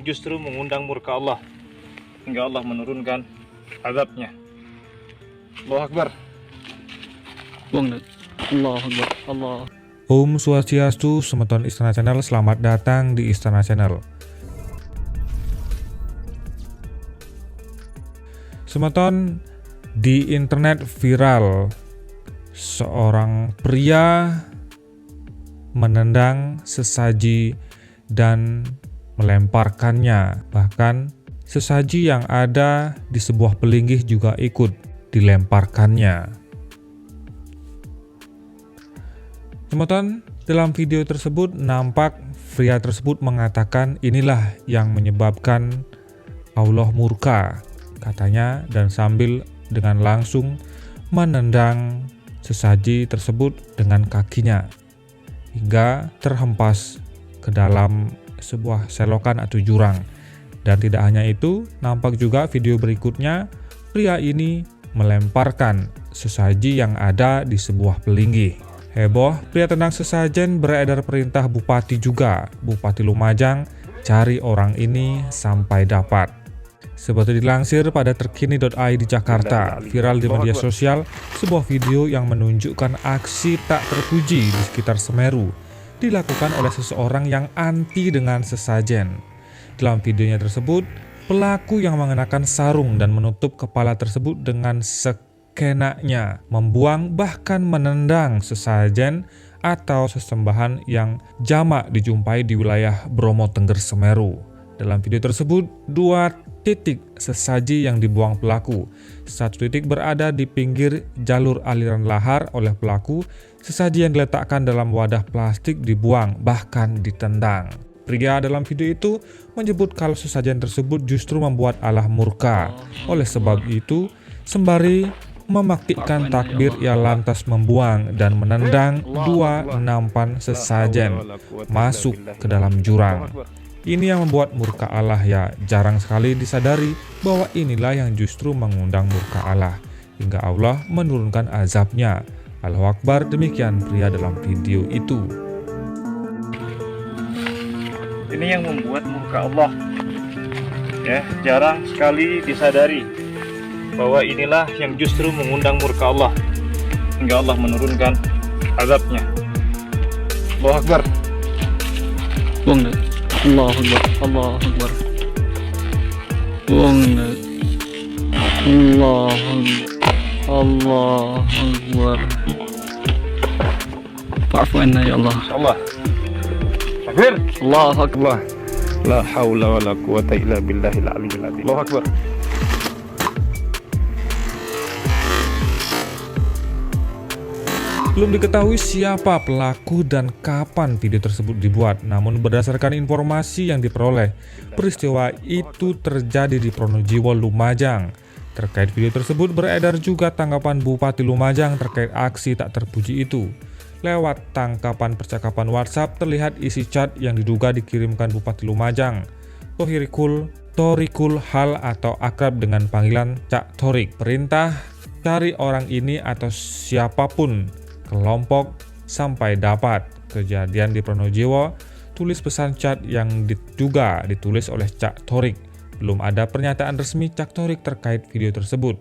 justru mengundang murka Allah hingga Allah menurunkan azabnya. Allahu Akbar. Allahu Akbar. Allah. Om Swastiastu, Semeton Istana Channel, selamat datang di Istana Channel. Semeton, di internet viral seorang pria menendang sesaji dan melemparkannya. Bahkan sesaji yang ada di sebuah pelinggih juga ikut dilemparkannya. Semeton, dalam video tersebut nampak pria tersebut mengatakan inilah yang menyebabkan Allah murka, katanya, dan sambil dengan langsung menendang sesaji tersebut dengan kakinya hingga terhempas ke dalam sebuah selokan atau jurang. Dan tidak hanya itu, nampak juga video berikutnya pria ini melemparkan sesaji yang ada di sebuah pelinggih. Heboh, pria tendang sesajen, beredar perintah Bupati juga. Bupati Lumajang cari orang ini sampai dapat. Seperti dilansir pada terkini.id Jakarta, viral di media sosial sebuah video yang menunjukkan aksi tak terpuji di sekitar Semeru dilakukan oleh seseorang yang anti dengan sesajen. Dalam videonya tersebut, pelaku yang mengenakan sarung dan menutup kepala tersebut dengan sekenaknya membuang bahkan menendang sesajen atau sesembahan yang jamak dijumpai di wilayah Bromo Tengger Semeru. Dalam video tersebut, 2 titik sesaji yang dibuang pelaku. 1 titik berada di pinggir jalur aliran lahar oleh pelaku. Sesaji yang diletakkan dalam wadah plastik dibuang, bahkan ditendang. Pria dalam video itu menyebut kalau sesajen tersebut justru membuat Allah murka. Oleh sebab itu, sembari memaktikkan takbir, ia lantas membuang dan menendang 2 nampan sesajen masuk ke dalam jurang. Ini yang membuat murka Allah, ya. Jarang sekali disadari bahwa inilah yang justru mengundang murka Allah hingga Allah menurunkan azabnya. Allahu Akbar, demikian pria dalam video itu. Ini yang membuat murka Allah, ya. Jarang sekali disadari bahwa inilah yang justru mengundang murka Allah hingga Allah menurunkan azabnya. Allahu Akbar. Allahu Akbar. Allahu Akbar. Allahu Akbar. Fa'fu anna ya Allah. Insyaallah. Takbir. Allahu Akbar. La haula wala quwata illa billahil aliyyil azim. Allahu Akbar. Belum diketahui siapa pelaku dan kapan video tersebut dibuat. Namun berdasarkan informasi yang diperoleh, peristiwa itu terjadi di Pronojiwo, Lumajang. Terkait video tersebut beredar juga tanggapan Bupati Lumajang terkait aksi tak terpuji itu. Lewat tangkapan percakapan WhatsApp terlihat isi chat yang diduga dikirimkan Bupati Lumajang, Torikul Hal atau akrab dengan panggilan Cak Torik. Perintah cari orang ini atau siapapun kelompok sampai dapat. Kejadian di Pronojiwo, tulis pesan chat yang juga ditulis oleh Cak Torik. Belum ada pernyataan resmi Cak Torik terkait video tersebut.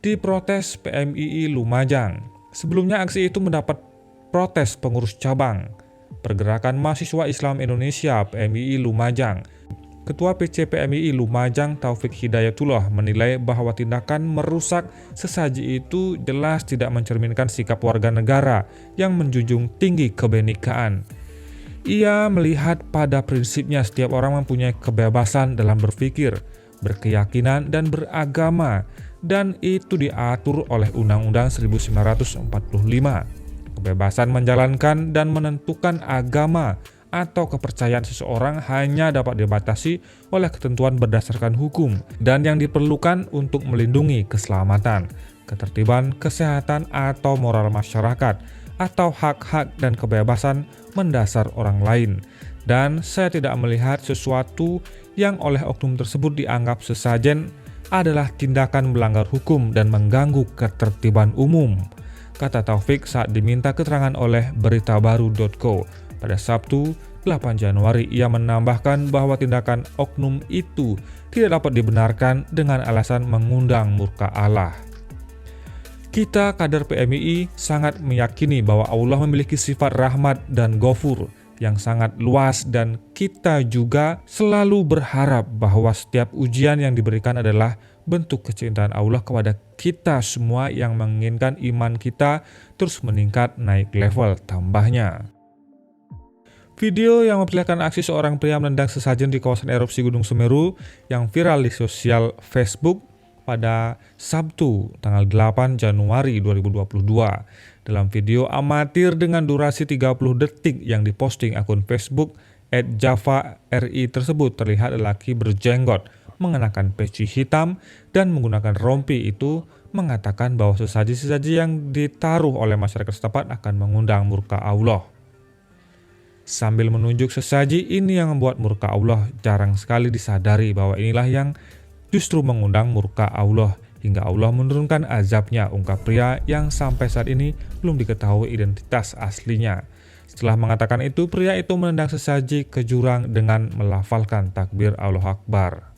Diprotes PMII Lumajang. Sebelumnya aksi itu mendapat protes pengurus cabang Pergerakan Mahasiswa Islam Indonesia PMII Lumajang. Ketua PC PMII Lumajang Taufik Hidayatullah menilai bahwa tindakan merusak sesaji itu jelas tidak mencerminkan sikap warga negara yang menjunjung tinggi kebenekaan. Ia melihat pada prinsipnya setiap orang mempunyai kebebasan dalam berpikir, berkeyakinan, dan beragama, dan itu diatur oleh Undang-Undang 1945. Kebebasan menjalankan dan menentukan agama atau kepercayaan seseorang hanya dapat dibatasi oleh ketentuan berdasarkan hukum dan yang diperlukan untuk melindungi keselamatan, ketertiban, kesehatan, atau moral masyarakat, atau hak-hak dan kebebasan mendasar orang lain. Dan saya tidak melihat sesuatu yang oleh oknum tersebut dianggap sesajen adalah tindakan melanggar hukum dan mengganggu ketertiban umum, kata Taufik saat diminta keterangan oleh beritabaru.co pada Sabtu 8 Januari. Ia menambahkan bahwa tindakan oknum itu tidak dapat dibenarkan dengan alasan mengundang murka Allah. Kita kader PMII sangat meyakini bahwa Allah memiliki sifat rahmat dan ghafur yang sangat luas, dan kita juga selalu berharap bahwa setiap ujian yang diberikan adalah bentuk kecintaan Allah kepada kita semua yang menginginkan iman kita terus meningkat naik level, tambahnya. Video yang memperlihatkan aksi seorang pria menendang sesajen di kawasan erupsi Gunung Semeru yang viral di sosial Facebook pada Sabtu tanggal 8 Januari 2022. Dalam video amatir dengan durasi 30 detik yang diposting akun Facebook @JavaRI tersebut, terlihat lelaki berjenggot mengenakan peci hitam dan menggunakan rompi itu mengatakan bahwa sesaji-sesaji yang ditaruh oleh masyarakat setempat akan mengundang murka Allah. Sambil menunjuk sesaji ini yang membuat murka Allah, jarang sekali disadari bahwa inilah yang justru mengundang murka Allah hingga Allah menurunkan azabnya, ungkap pria yang sampai saat ini belum diketahui identitas aslinya. Setelah mengatakan itu, pria itu menendang sesaji ke jurang dengan melafalkan takbir Allahu Akbar.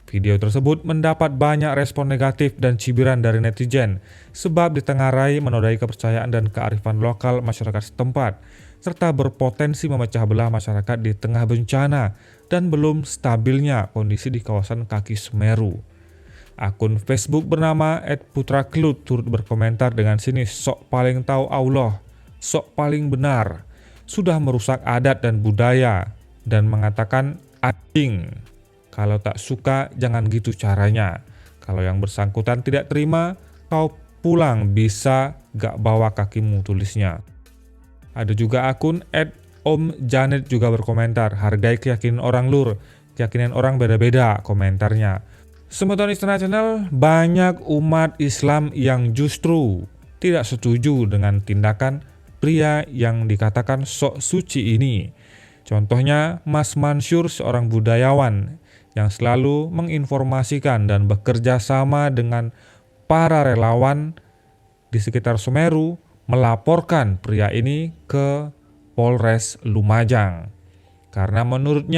Video tersebut mendapat banyak respon negatif dan cibiran dari netizen sebab ditengarai menodai kepercayaan dan kearifan lokal masyarakat setempat, serta berpotensi memecah belah masyarakat di tengah bencana dan belum stabilnya kondisi di kawasan kaki Semeru. Akun Facebook bernama @putraklut turut berkomentar dengan sinis, "Sok paling tahu Allah, sok paling benar, sudah merusak adat dan budaya," dan mengatakan, "Anjing, kalau tak suka jangan gitu caranya. Kalau yang bersangkutan tidak terima, kau pulang bisa gak bawa kakimu," tulisnya. Ada juga akun @omjanet juga berkomentar, "Hargai keyakinan orang lur, keyakinan orang beda-beda," komentarnya. Semeton Istana Channel, banyak umat Islam yang justru tidak setuju dengan tindakan pria yang dikatakan sok suci ini. Contohnya Mas Mansur, seorang budayawan yang selalu menginformasikan dan bekerja sama dengan para relawan di sekitar Semeru, melaporkan pria ini ke Polres Lumajang. Karena menurut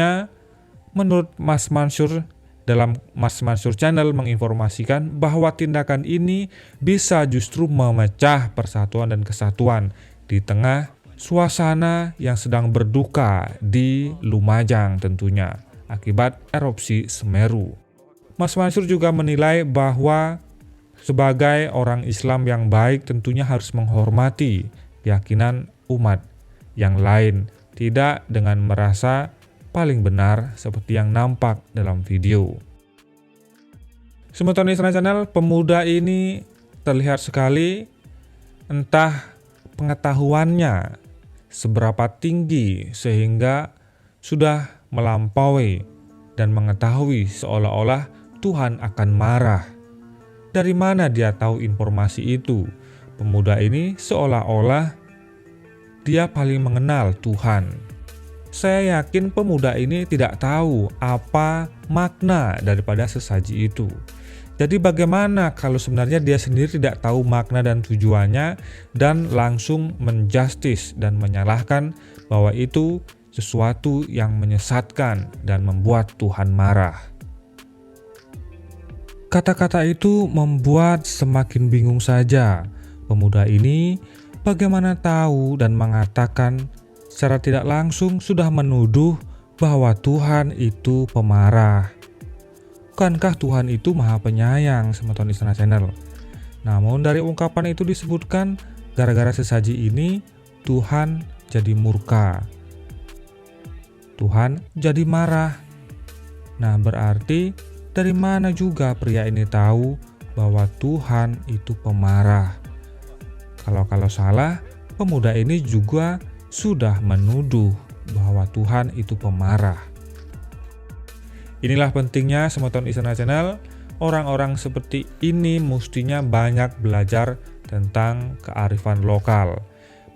Mas Mansur, dalam Mas Mansur Channel menginformasikan bahwa tindakan ini bisa justru memecah persatuan dan kesatuan di tengah suasana yang sedang berduka di Lumajang tentunya akibat erupsi Semeru. Mas Mansur juga menilai bahwa sebagai orang Islam yang baik tentunya harus menghormati keyakinan umat yang lain, tidak dengan merasa paling benar seperti yang nampak dalam video. Semeton Istana Channel, pemuda ini terlihat sekali entah pengetahuannya seberapa tinggi sehingga sudah melampaui dan mengetahui seolah-olah Tuhan akan marah. Dari mana dia tahu informasi itu? Pemuda ini seolah-olah dia paling mengenal Tuhan. Saya yakin pemuda ini tidak tahu apa makna daripada sesaji itu. Jadi bagaimana kalau sebenarnya dia sendiri tidak tahu makna dan tujuannya dan langsung menjustis dan menyalahkan bahwa itu sesuatu yang menyesatkan dan membuat Tuhan marah. Kata-kata itu membuat semakin bingung saja. Pemuda ini bagaimana tahu dan mengatakan secara tidak langsung sudah menuduh bahwa Tuhan itu pemarah. Bukankah Tuhan itu maha penyayang, Semeton Istana Channel? Namun dari ungkapan itu disebutkan gara-gara sesaji ini Tuhan jadi murka. Tuhan jadi marah. Nah, berarti dari mana juga pria ini tahu bahwa Tuhan itu pemarah? Kalau salah, pemuda ini juga sudah menuduh bahwa Tuhan itu pemarah. Inilah pentingnya Semeton Istana Channel. Orang-orang seperti ini mestinya banyak belajar tentang kearifan lokal.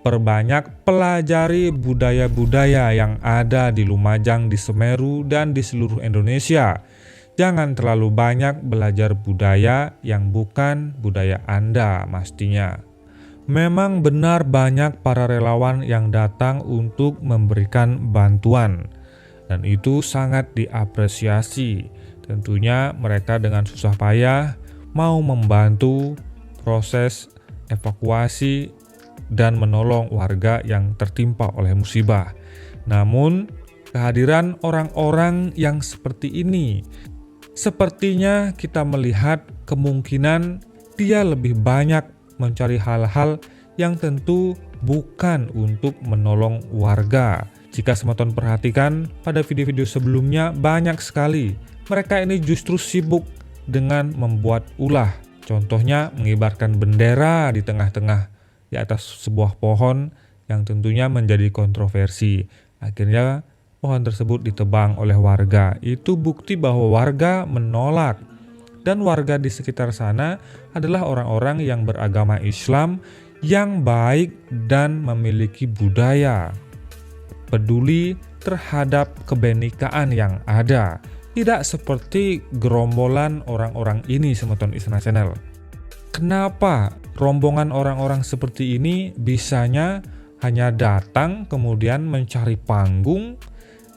Perbanyak pelajari budaya-budaya yang ada di Lumajang, di Semeru, dan di seluruh Indonesia. Jangan terlalu banyak belajar budaya yang bukan budaya Anda mestinya. Memang benar banyak para relawan yang datang untuk memberikan bantuan, dan itu sangat diapresiasi. Tentunya mereka dengan susah payah mau membantu proses evakuasi dan menolong warga yang tertimpa oleh musibah. Namun, kehadiran orang-orang yang seperti ini sepertinya kita melihat kemungkinan dia lebih banyak mencari hal-hal yang tentu bukan untuk menolong warga. Jika semeton perhatikan pada video-video sebelumnya, banyak sekali mereka ini justru sibuk dengan membuat ulah. Contohnya mengibarkan bendera di tengah-tengah di atas sebuah pohon yang tentunya menjadi kontroversi. Akhirnya pohon tersebut ditebang oleh warga. Itu bukti bahwa warga menolak. Dan warga di sekitar sana adalah orang-orang yang beragama Islam yang baik dan memiliki budaya, peduli terhadap kebenekaan yang ada. Tidak seperti gerombolan orang-orang ini, semeton Istana Channel. Kenapa rombongan orang-orang seperti ini bisanya hanya datang kemudian mencari panggung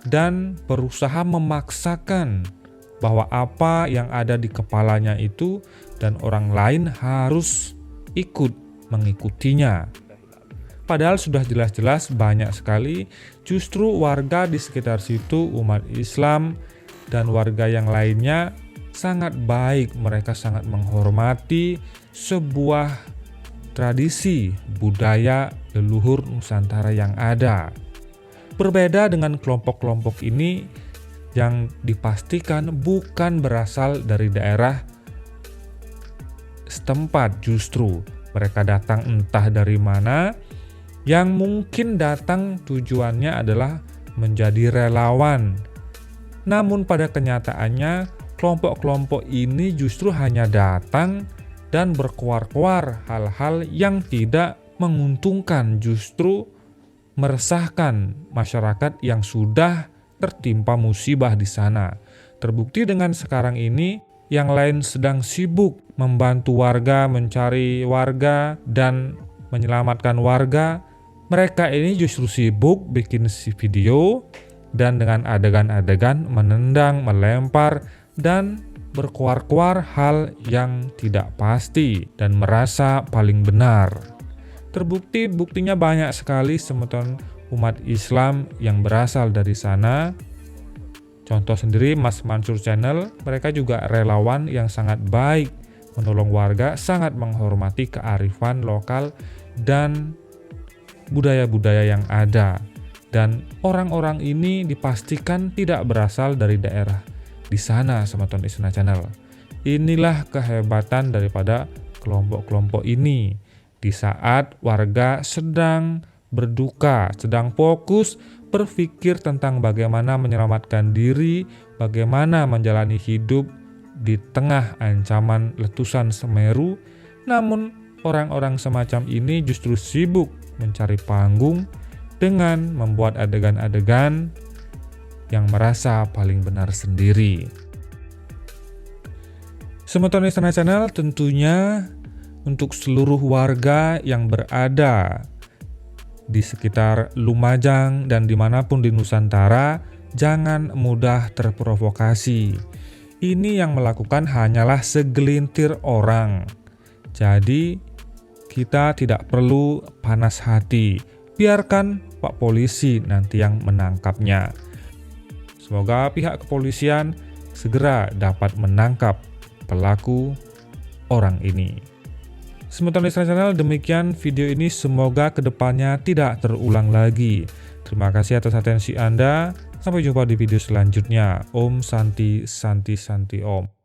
dan berusaha memaksakan bahwa apa yang ada di kepalanya itu dan orang lain harus ikut mengikutinya. Padahal sudah jelas-jelas banyak sekali justru warga di sekitar situ, umat Islam dan warga yang lainnya sangat baik. Mereka sangat menghormati sebuah tradisi budaya leluhur Nusantara yang ada. Berbeda dengan kelompok-kelompok ini yang dipastikan bukan berasal dari daerah setempat, justru mereka datang entah dari mana, yang mungkin datang tujuannya adalah menjadi relawan. Namun pada kenyataannya kelompok-kelompok ini justru hanya datang dan berkuar-kuar hal-hal yang tidak menguntungkan, justru meresahkan masyarakat yang sudah tertimpa musibah di sana. Terbukti dengan sekarang ini yang lain sedang sibuk membantu warga, mencari warga dan menyelamatkan warga. Mereka ini justru sibuk bikin video dan dengan adegan-adegan menendang, melempar dan berkuar-kuar hal yang tidak pasti dan merasa paling benar. Terbukti buktinya banyak sekali semeton umat Islam yang berasal dari sana. Contoh sendiri Mas Mansur Channel, mereka juga relawan yang sangat baik, menolong warga, sangat menghormati kearifan lokal dan budaya-budaya yang ada. Dan orang-orang ini dipastikan tidak berasal dari daerah di sana, semeton Istana Channel. Inilah kehebatan daripada kelompok-kelompok ini. Di saat warga sedang berduka, sedang fokus berpikir tentang bagaimana menyelamatkan diri, bagaimana menjalani hidup di tengah ancaman letusan Semeru, namun orang-orang semacam ini justru sibuk mencari panggung dengan membuat adegan-adegan yang merasa paling benar sendiri. Semeton Istana Channel tentunya untuk seluruh warga yang berada di sekitar Lumajang dan dimanapun di Nusantara, jangan mudah terprovokasi. Ini yang melakukan hanyalah segelintir orang. Jadi kita tidak perlu panas hati. Biarkan Pak Polisi nanti yang menangkapnya. Semoga pihak kepolisian segera dapat menangkap pelaku orang ini. Semeton Istana Channel, demikian video ini, semoga kedepannya tidak terulang lagi. Terima kasih atas atensi Anda. Sampai jumpa di video selanjutnya. Om Santi Santi Santi Om.